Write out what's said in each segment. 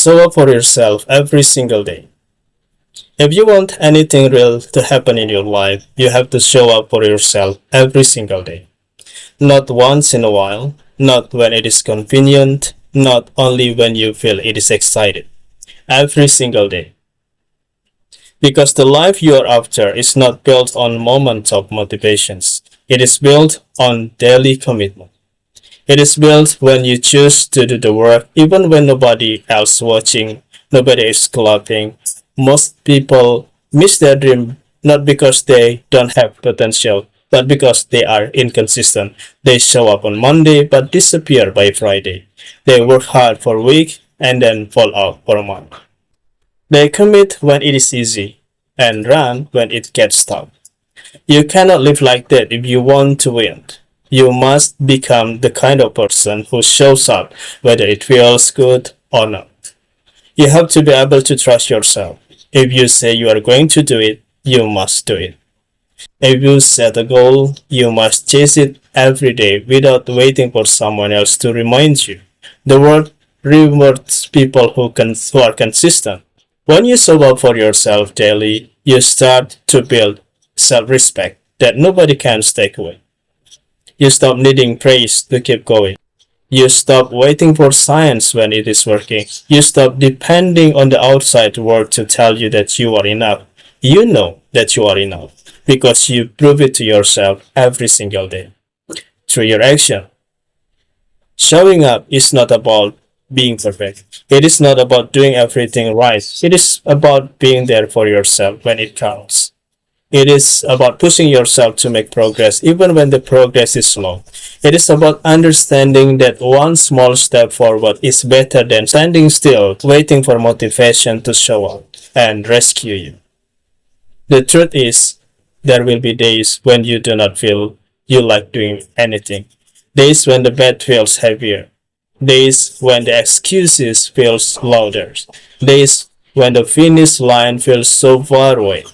Show up for yourself every single day. If you want anything real to happen in your life, you have to show up for yourself every single day. Not once in a while, not when it is convenient, not only when you feel it is excited. Every single day. Because the life you are after is not built on moments of motivations. It is built on daily commitment. It is built when you choose to do the work even when nobody else watching, nobody is clapping. Most people miss their dream not because they don't have potential, but because they are inconsistent. They show up on Monday but disappear by Friday. They work hard for a week and then fall out for a month. They commit when it is easy and run when it gets tough. You cannot live like that if you want to win. You must become the kind of person who shows up whether it feels good or not. You have to be able to trust yourself. If you say you are going to do it, you must do it. If you set a goal, you must chase it every day without waiting for someone else to remind you. The world rewards people who are consistent. When you show up for yourself daily, you start to build self-respect that nobody can take away. You stop needing praise to keep going. You stop waiting for signs when it is working. You stop depending on the outside world to tell you that you are enough. You know that you are enough because you prove it to yourself every single day through your action. Showing up is not about being perfect. It is not about doing everything right. It is about being there for yourself when it counts. It is about pushing yourself to make progress even when the progress is slow. It is about understanding that one small step forward is better than standing still waiting for motivation to show up and rescue you. The truth is, there will be days when you do not feel you like doing anything. Days when the bed feels heavier. Days when the excuses feels louder. Days when the finish line feels so far away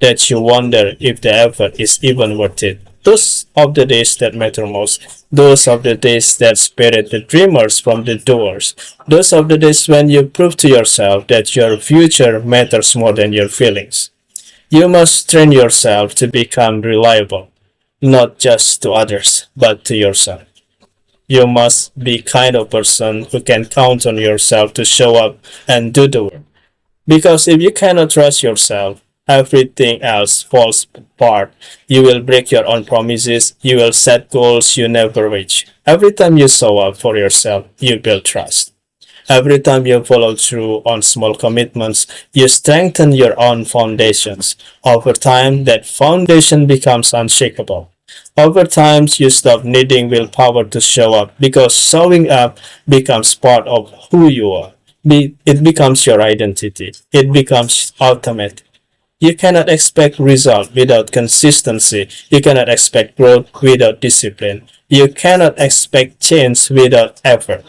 that you wonder if the effort is even worth it. Those are the days that matter most. Those are the days that spirit the dreamers from the doors. Those are the days when you prove to yourself that your future matters more than your feelings. You must train yourself to become reliable, not just to others, but to yourself. You must be kind of person who can count on yourself to show up and do the work. Because if you cannot trust yourself, everything else falls apart. You will break your own promises. You will set goals you never reach. Every time you show up for yourself, you build trust. Every time you follow through on small commitments, you strengthen your own foundations. Over time, that foundation becomes unshakable. Over time, you stop needing willpower to show up because showing up becomes part of who you are. It becomes your identity. It becomes automatic. You cannot expect result without consistency. You cannot expect growth without discipline. You cannot expect change without effort.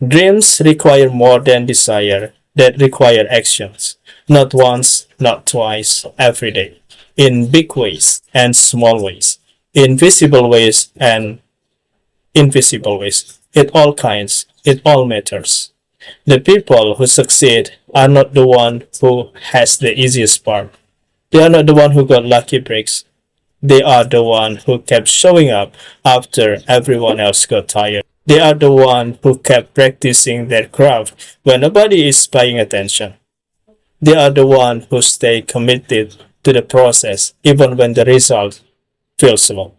Dreams require more than desire, that require actions. Not once, not twice, every day. In big ways and small ways. In visible ways and invisible ways. It all kinds. It all matters. The people who succeed are not the one who has the easiest part. They are not the one who got lucky breaks. They are the one who kept showing up after everyone else got tired. They are the one who kept practicing their craft when nobody is paying attention. They are the one who stay committed to the process even when the result feels slow.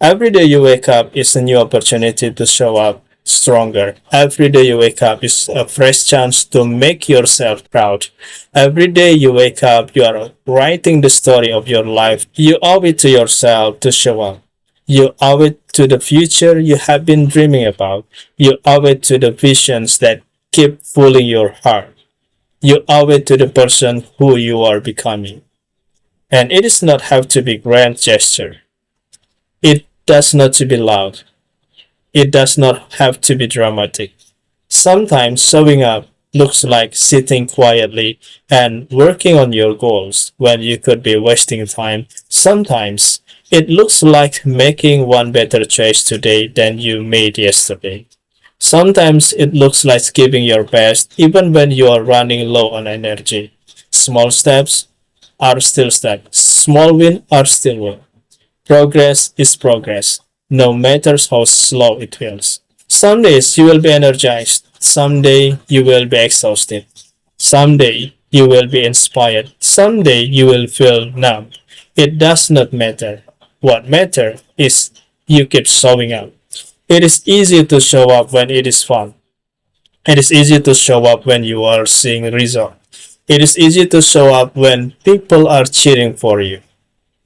Every day you wake up is a new opportunity to show up stronger. Every day you wake up is a fresh chance to make yourself proud. Every day you wake up, you are writing the story of your life. You owe it to yourself to show up. You owe it to the future you have been dreaming about. You owe it to the visions that keep pulling your heart. You owe it to the person who you are becoming. And it does not have to be grand gesture. It does not to be loud. It does not have to be dramatic. Sometimes showing up looks like sitting quietly and working on your goals when you could be wasting time. Sometimes it looks like making one better choice today than you made yesterday. Sometimes it looks like giving your best even when you are running low on energy. Small steps are still steps. Small wins are still wins. Progress is progress, no matter how slow it feels. Some days you will be energized, someday you will be exhausted, someday you will be inspired, someday you will feel numb. It does not matter. What matters is you keep showing up. It is easy to show up when it is fun. It is easy to show up when you are seeing results. It is easy to show up when people are cheering for you.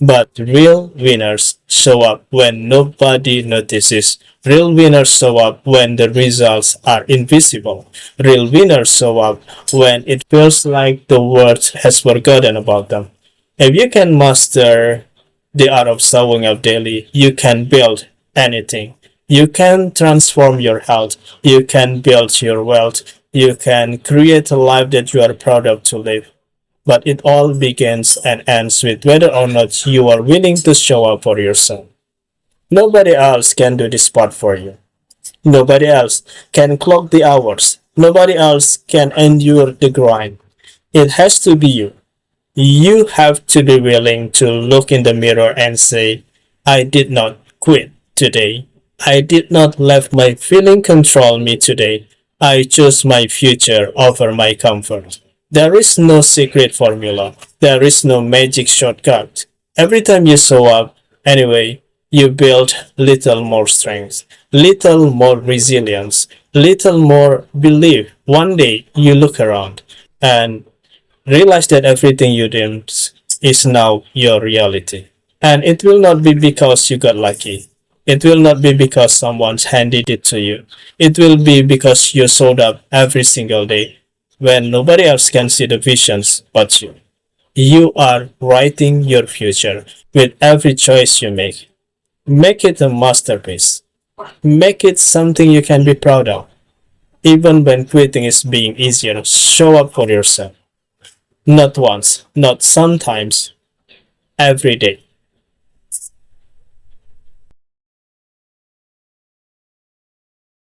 But real winners show up when nobody notices. Real winners show up when the results are invisible. Real winners show up when it feels like the world has forgotten about them. If you can master the art of showing up daily, you can build anything. You can transform your health. You can build your wealth. You can create a life that you are proud of to live. But it all begins and ends with whether or not you are willing to show up for yourself. Nobody else can do this part for you. Nobody else can clock the hours. Nobody else can endure the grind. It has to be you. You have to be willing to look in the mirror and say, I did not quit today. I did not let my feeling control me today. I chose my future over my comfort. There is no secret formula. There is no magic shortcut. Every time you show up, anyway, you build little more strength, little more resilience, little more belief. One day you look around and realize that everything you dreamed is now your reality. And it will not be because you got lucky. It will not be because someone's handed it to you. It will be because you showed up every single day when nobody else can see the visions but you. You are writing your future with every choice you make. Make it a masterpiece. Make it something you can be proud of. Even when quitting is being easier, show up for yourself. Not once, not sometimes, every day.